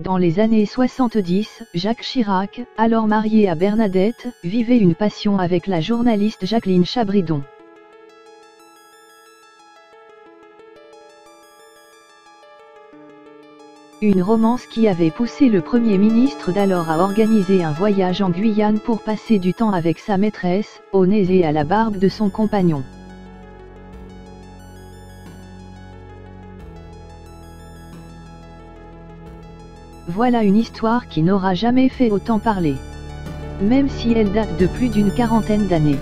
Dans les années 70, Jacques Chirac, alors marié à Bernadette, vivait une passion avec la journaliste Jacqueline Chabridon. Une romance qui avait poussé le Premier ministre d'alors à organiser un voyage en Guyane pour passer du temps avec sa maîtresse, au nez et à la barbe de son compagnon. Voilà une histoire qui n'aura jamais fait autant parler. Même si elle date de plus d'une quarantaine d'années.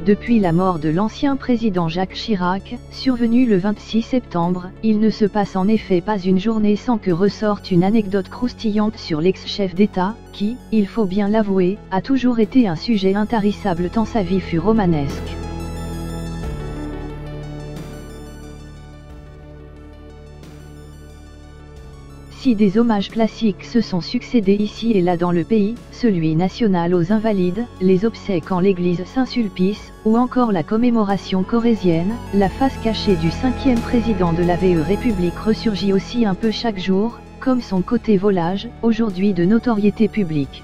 Depuis la mort de l'ancien président Jacques Chirac, survenue le 26 septembre, il ne se passe en effet pas une journée sans que ressorte une anecdote croustillante sur l'ex-chef d'État, qui, il faut bien l'avouer, a toujours été un sujet intarissable tant sa vie fut romanesque. Si des hommages classiques se sont succédés ici et là dans le pays, celui national aux Invalides, les obsèques en l'église Saint-Sulpice, ou encore la commémoration corrézienne, la face cachée du 5e président de la VE République ressurgit aussi un peu chaque jour, comme son côté volage, aujourd'hui de notoriété publique.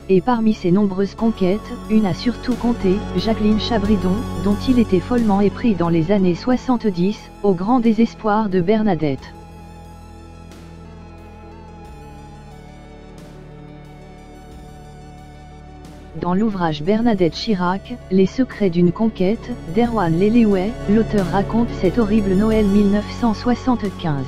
Et parmi ses nombreuses conquêtes, une a surtout compté, Jacqueline Chabridon, dont il était follement épris dans les années 70, au grand désespoir de Bernadette. Dans l'ouvrage Bernadette Chirac, Les secrets d'une conquête, d'Erwan Leleouet, l'auteur raconte cet horrible Noël 1975.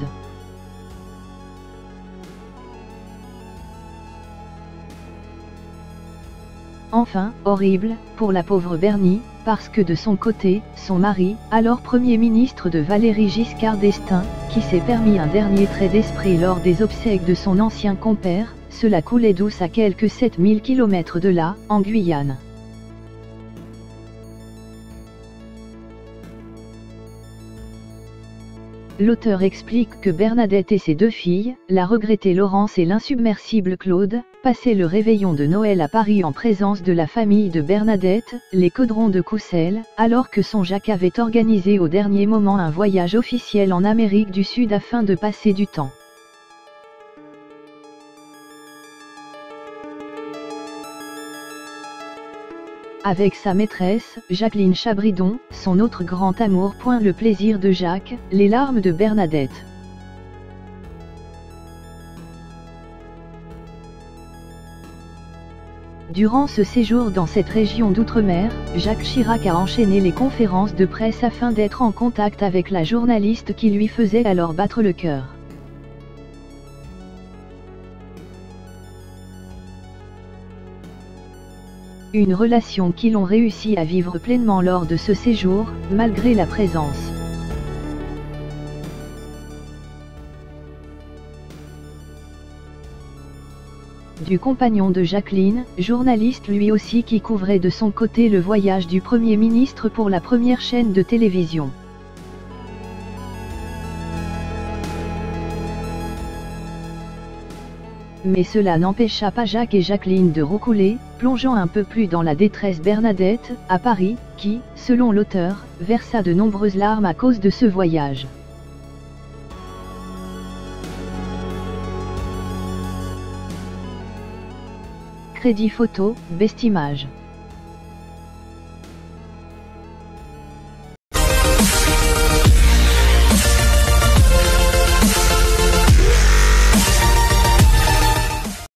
Enfin, horrible, pour la pauvre Bernie, parce que de son côté, son mari, alors Premier ministre de Valéry Giscard d'Estaing, qui s'est permis un dernier trait d'esprit lors des obsèques de son ancien compère, cela coulait douce à quelques 7000 km de là, en Guyane. L'auteur explique que Bernadette et ses deux filles, la regrettée Laurence et l'insubmersible Claude, passaient le réveillon de Noël à Paris en présence de la famille de Bernadette, les Caudrons de Courcelles, alors que son Jacques avait organisé au dernier moment un voyage officiel en Amérique du Sud afin de passer du temps. Avec sa maîtresse, Jacqueline Chabridon, son autre grand amour. Le plaisir de Jacques, les larmes de Bernadette. Durant ce séjour dans cette région d'outre-mer, Jacques Chirac a enchaîné les conférences de presse afin d'être en contact avec la journaliste qui lui faisait alors battre le cœur. Une relation qu'ils ont réussi à vivre pleinement lors de ce séjour, malgré la présence du compagnon de Jacqueline, journaliste lui aussi qui couvrait de son côté le voyage du Premier ministre pour la première chaîne de télévision. Mais cela n'empêcha pas Jacques et Jacqueline de roucouler, plongeant un peu plus dans la détresse Bernadette, à Paris, qui, selon l'auteur, versa de nombreuses larmes à cause de ce voyage. Crédit photo, Bestimage.